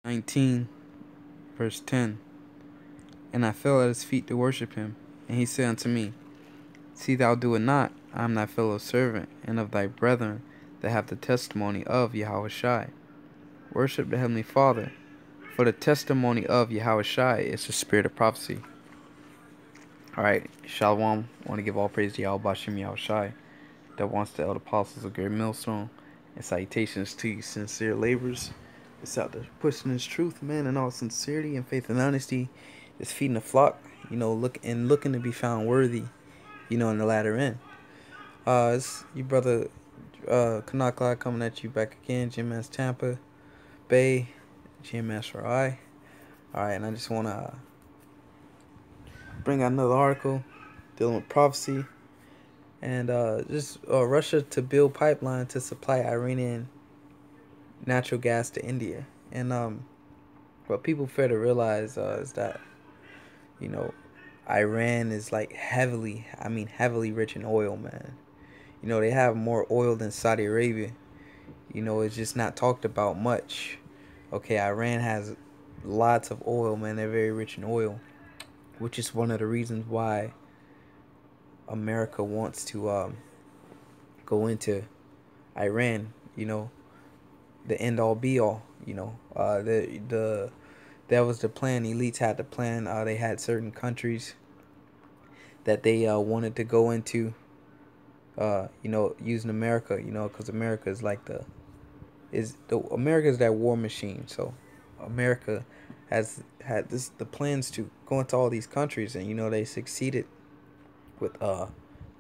19, verse 10. And I fell at his feet to worship him. And he said unto me, See thou do it not. I am thy fellow servant, and of thy brethren that have the testimony of Yahushai. Worship the Heavenly Father, for the testimony of Yahushai is the spirit of prophecy. Alright, Shalom. I want to give all praise to Yahweh Bashem Yahushai, that wants the elder apostles of Great Millstone, and salutations to you sincere laborers. It's out there pushing this truth, man, in all sincerity and faith and honesty. It's feeding the flock, looking to be found worthy, in the latter end. It's your brother Kanakla coming at you back again, GMS Tampa Bay, GMS RI. Alright, and I just want to bring out another article dealing with prophecy. And Russia to build pipeline to supply Iranian natural gas to India. And what people fail to realize is that, Iran is like heavily rich in oil, man. They have more oil than Saudi Arabia. It's just not talked about much. Okay, Iran has lots of oil, man. They're very rich in oil, which is one of the reasons why America wants to go into Iran. The end all be all. That was the plan. Elites had the plan. They had certain countries that they wanted to go into. Using America. Because America is like America is that war machine. So America has had the plans to go into all these countries, and they succeeded with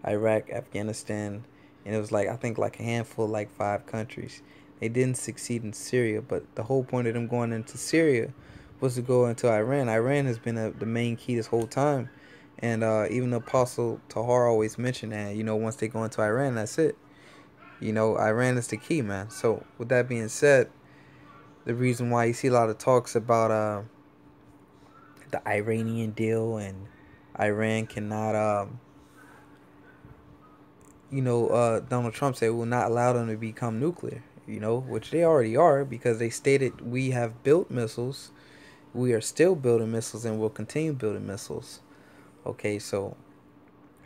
Iraq, Afghanistan, and it was I think a handful, 5 countries. They didn't succeed in Syria, but the whole point of them going into Syria was to go into Iran. Iran has been the main key this whole time, and even the Apostle Tahar always mentioned that, once they go into Iran, that's it. Iran is the key, man. So with that being said, the reason why you see a lot of talks about the Iranian deal and Iran cannot Donald Trump said will not allow them to become nuclear, which they already are, because they stated we have built missiles, we are still building missiles, and will continue building missiles. Okay, so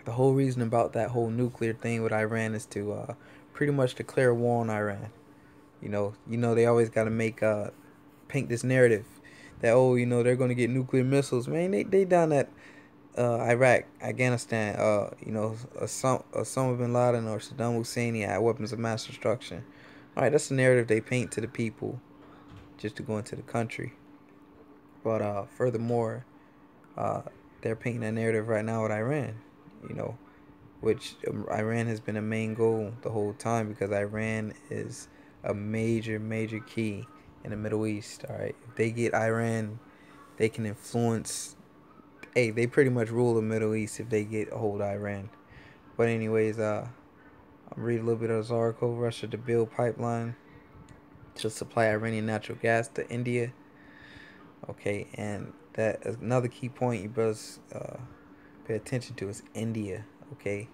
the whole reason about that whole nuclear thing with Iran is to pretty much declare war on Iran. They always got to paint this narrative that, they're going to get nuclear missiles. Man, they down at Iraq, Afghanistan, Osama bin Laden or Saddam Hussein had weapons of mass destruction. Alright, that's the narrative they paint to the people just to go into the country. But furthermore, they're painting that narrative right now with Iran, which Iran has been a main goal the whole time, because Iran is a major key in the Middle East. Alright, if they get Iran, they can influence. Hey, they pretty much rule the Middle East if they get a hold of Iran. But anyways, I'm reading a little bit of this article. Russia to build pipeline to supply Iranian natural gas to India. Okay, and that is another key point you brothers pay attention to is India. Okay,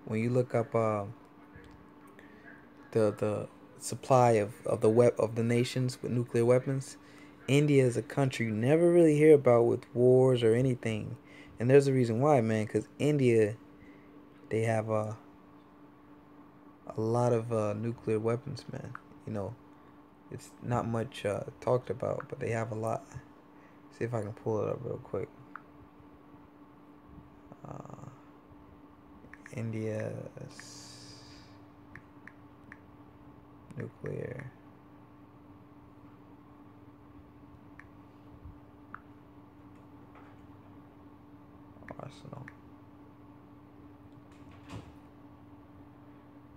when you look up the supply of the nations with nuclear weapons, India is a country you never really hear about with wars or anything. And there's a reason why, man, because India, they have a lot of nuclear weapons, man. It's not much talked about, but they have a lot. See if I can pull it up real quick. India's nuclear arsenal.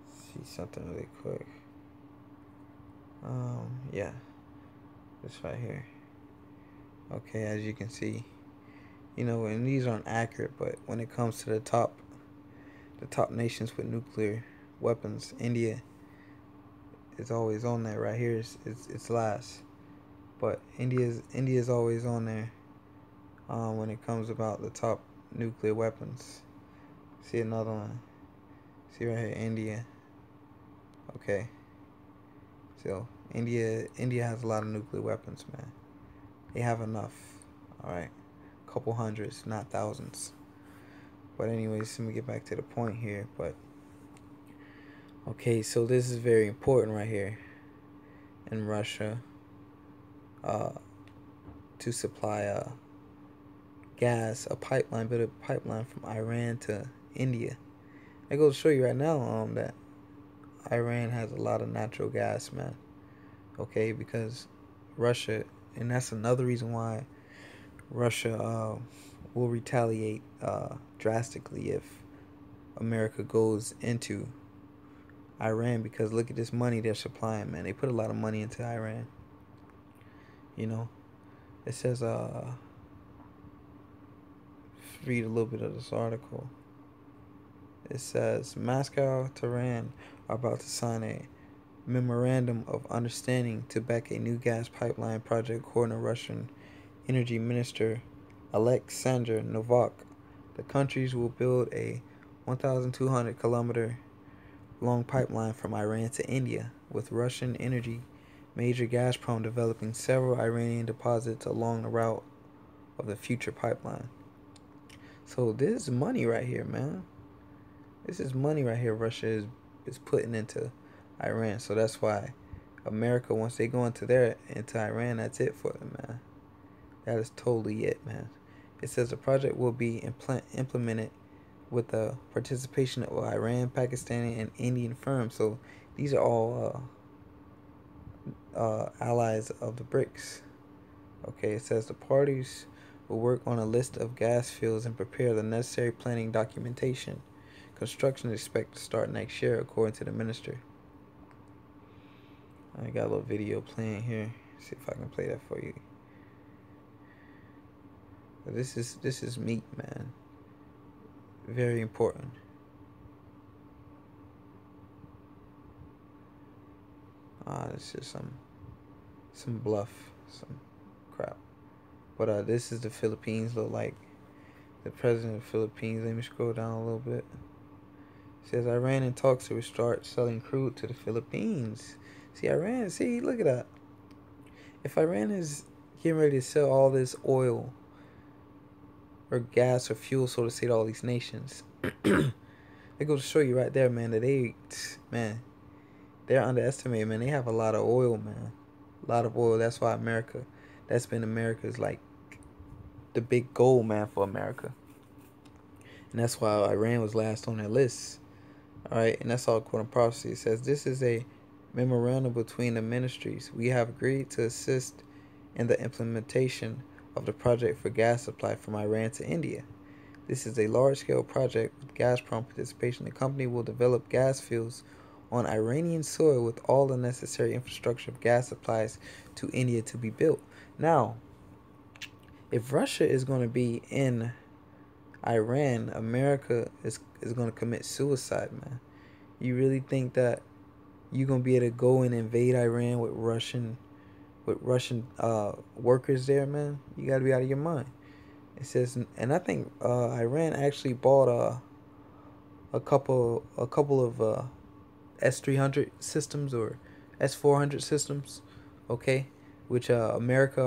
See something really quick. Yeah, this right here. Okay, as you can see, and these aren't accurate, but when it comes to the top nations with nuclear weapons, India is always on there. Right here, it's last, but India's always on there when it comes about the top nuclear weapons. See another one. See right here, India. Okay. So India has a lot of nuclear weapons, man. They have enough. All right, couple hundreds, not thousands. But anyways, let me get back to the point here. But okay, so this is very important right here in Russia, uh, to supply gas, build a pipeline from Iran to India. I go to show you right now that Iran has a lot of natural gas, man. Okay, because Russia, and that's another reason why Russia will retaliate drastically if America goes into Iran, because look at this money they're supplying, man. They put a lot of money into Iran. You know, it says read a little bit of this article. It says Moscow, Tehran are about to sign a memorandum of understanding to back a new gas pipeline project, according to Russian Energy Minister Alexander Novak. The countries will build a 1,200-kilometer long pipeline from Iran to India, with Russian energy major Gazprom developing several Iranian deposits along the route of the future pipeline. So this is money right here, man. This is money right here Russia is putting into Iran. So that's why America, once they go into Iran, that's it for them, man. That is totally it, man. It says the project will be implemented with the participation of Iran, Pakistani, and Indian firms. So these are all allies of the BRICS. Okay, it says the parties will work on a list of gas fields and prepare the necessary planning documentation. Construction is expected to start next year, according to the minister. I got a little video playing here. See if I can play that for you. But this is meat, man. Very important. It's just some bluff, some crap. But this is the Philippines. Look like the president of the Philippines. Let me scroll down a little bit. It says Iran in talks to restart selling crude to the Philippines. See, Iran. See, look at that. If Iran is getting ready to sell all this oil or gas or fuel, so to say, to all these nations, it goes to show you right there, man, that they're underestimated, man. They have a lot of oil, man. A lot of oil. That's why that's been America's, like, the big goal, man, for America. And that's why Iran was last on their list. Alright, and that's all according to prophecy. It says, this is a memorandum between the ministries. We have agreed to assist in the implementation of the project for gas supply from Iran to India. This is a large-scale project with Gazprom participation. The company will develop gas fields on Iranian soil with all the necessary infrastructure of gas supplies to India to be built. Now, if Russia is going to be in Iran, America is going to commit suicide, man. You really think that you're going to be able to go and invade Iran with Russian workers there, man? You got to be out of your mind. It says, and I think Iran actually bought a couple of S300 systems or S400 systems, okay, which Americans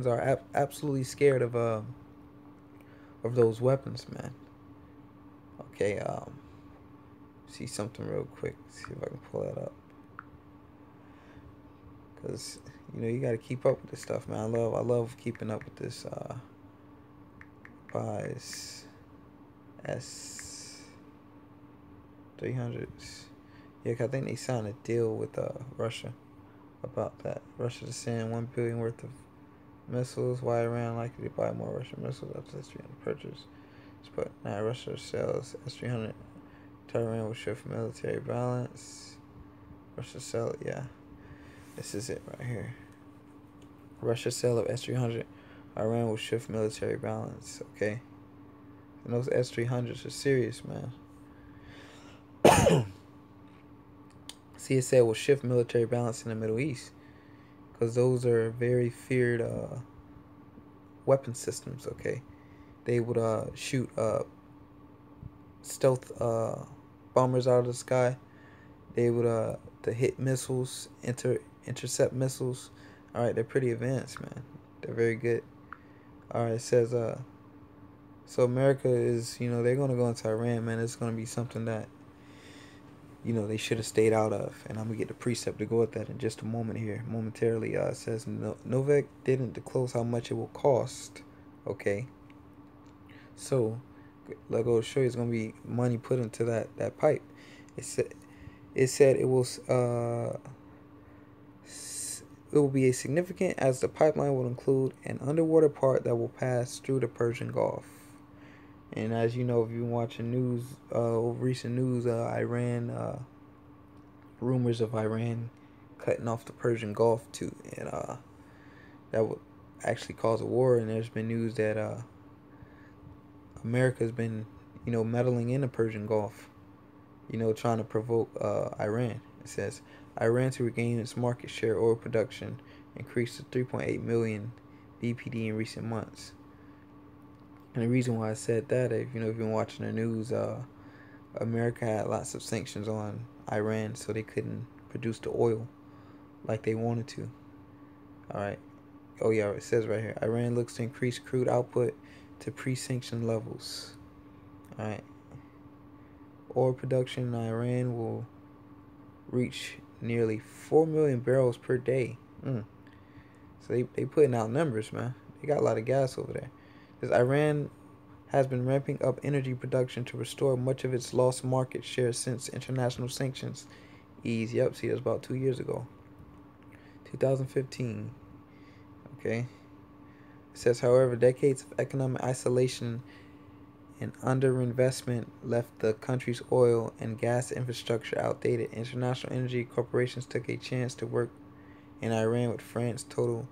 are absolutely scared of those weapons, man. Okay, see something real quick. See if I can pull that up, cause you got to keep up with this stuff, man. I love keeping up with this. Buys S300s. Yeah, 'cause I think they signed a deal with Russia about that. Russia to send $1 billion worth of missiles. Why Iran likely to buy more Russian missiles after S300 purchase? But now Russia sells S300 to Iran will shift military balance. Russia sell it, yeah. This is it right here. Russia sale of S300. Iran will shift military balance, okay? And those S300s are serious, man. See, it said will shift military balance in the Middle East, because those are very feared weapon systems, okay? They would shoot stealth bombers out of the sky. They would the hit missiles, intercept missiles. All right, they're pretty advanced, man. They're very good. All right, it says so America is, they're gonna go into Iran, man. It's gonna be something that they should have stayed out of. And I'm gonna get the precept to go with that in just a moment here, momentarily. It says Novak didn't disclose how much it will cost. Okay, so like I'll show you, it's gonna be money put into that pipe. It said it will be a significant as the pipeline will include an underwater part that will pass through the Persian Gulf. And as you know, if you've been watching news, recent news, Iran, rumors of Iran cutting off the Persian Gulf too, and that would actually cause a war. And there's been news that America's been, meddling in the Persian Gulf, trying to provoke Iran. It says Iran to regain its market share oil production increased to 3.8 million BPD in recent months. And the reason why I said that, if you've been watching the news, America had lots of sanctions on Iran, so they couldn't produce the oil like they wanted to. All right. Oh yeah, it says right here, Iran looks to increase crude output to pre-sanction levels. All right. Oil production in Iran will reach nearly 4 million barrels per day. So they putting out numbers, man. They got a lot of gas over there. Because Iran has been ramping up energy production to restore much of its lost market share since international sanctions eased. Yep, see, that's about 2 years ago. 2015. Okay. It says, however, decades of economic isolation and underinvestment left the country's oil and gas infrastructure outdated. International energy corporations took a chance to work in Iran, with France Total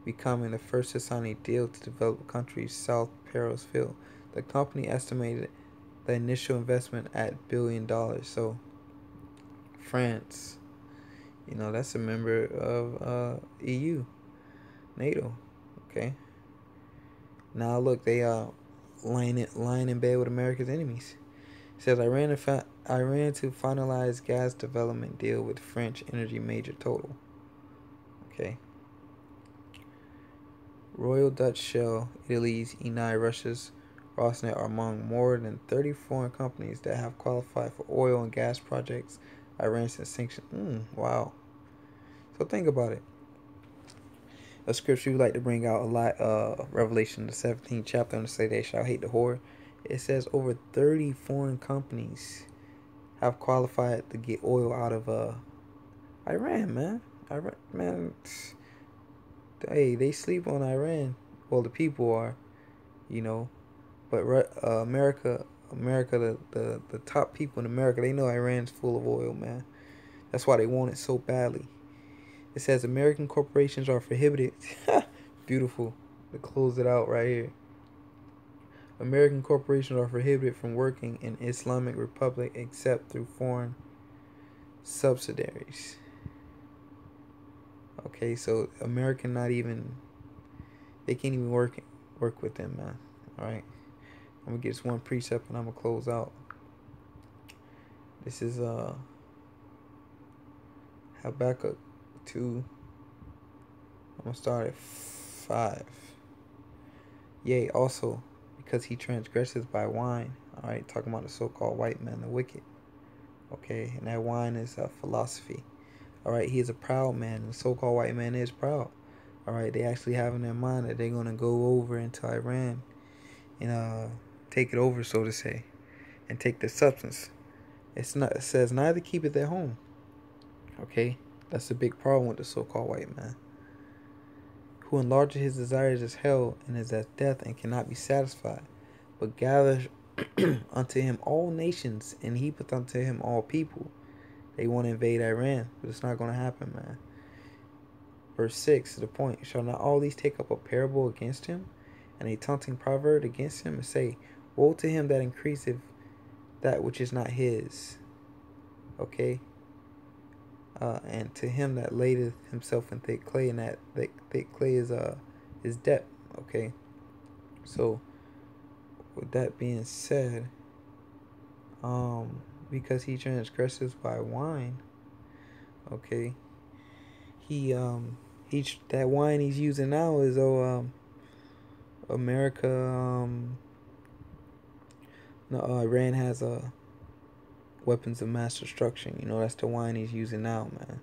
becoming the first to sign a deal to develop the country's South Paros field. The company estimated the initial investment at $1 billion. So France, that's a member of EU, NATO. Okay. Now look, they lying in bed with America's enemies. It says Iran to finalize gas development deal with French energy major Total. Okay. Royal Dutch Shell, Italy's Eni, Russia's Rosneft are among more than 30 foreign companies that have qualified for oil and gas projects Iran since sanctions. Wow. So think about it. A scripture we like to bring out a lot, Revelation, the 17th chapter, and say they shall hate the whore. It says over 30 foreign companies have qualified to get oil out of Iran, man. Iran, man. Hey, they sleep on Iran. Well, the people are, but America, the top people in America, they know Iran's full of oil, man. That's why they want it so badly. It says American corporations are prohibited. Beautiful. To close it out right here. American corporations are prohibited from working in Islamic Republic except through foreign subsidiaries. Okay, so American they can't even work with them, man. All right, I'm gonna get this one precept and I'm gonna close out. This is Habakkuk 2. I'm gonna start at 5. Yea, also because he transgresses by wine. All right, talking about the so-called white man, the wicked. Okay, and that wine is philosophy. All right, he is a proud man, and the so-called white man is proud. All right, they actually have in their mind that they're gonna go over into Iran and take it over, so to say, and take the substance. It says neither keep it their home. Okay, that's a big problem with the so-called white man, who enlarges his desires as hell and is as death and cannot be satisfied, but gathers unto him all nations and heapeth unto him all people. They want to invade Iran, but it's not going to happen, man. Verse 6 is the point. Shall not all these take up a parable against him, and a taunting proverb against him, and say, woe to him that increaseth that which is not his. Okay? And to him that ladeth himself in thick clay, and that thick clay is debt. Okay? So, with that being said, because he transgresses by wine, Okay, that wine he's using now is America. No, Iran has weapons of mass destruction. You know, that's the wine he's using now, man.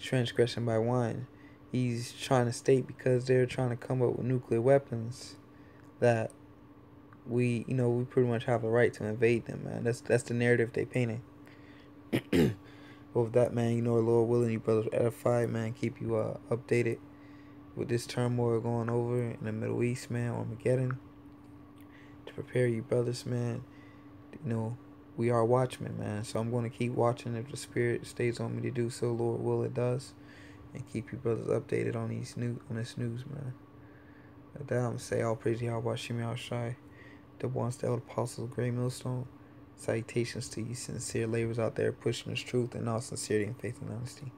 Transgression by wine. He's trying to state because they're trying to come up with nuclear weapons that we pretty much have a right to invade them, man. That's the narrative they painting. Well, with that, man, Lord willing, you brothers edified, man. Keep you updated with this turmoil going over in the Middle East, man, Armageddon. To prepare you brothers, man. We are watchmen, man. So I'm going to keep watching if the Spirit stays on me to do so. Lord will, it does, and keep you brothers updated on this news, man. With that, I'm gonna say all praise to Yahweh Shem Yahushai, the ones that the apostles of Great Millstone. Salutations to you sincere laborers out there pushing this truth in all sincerity and faith and honesty.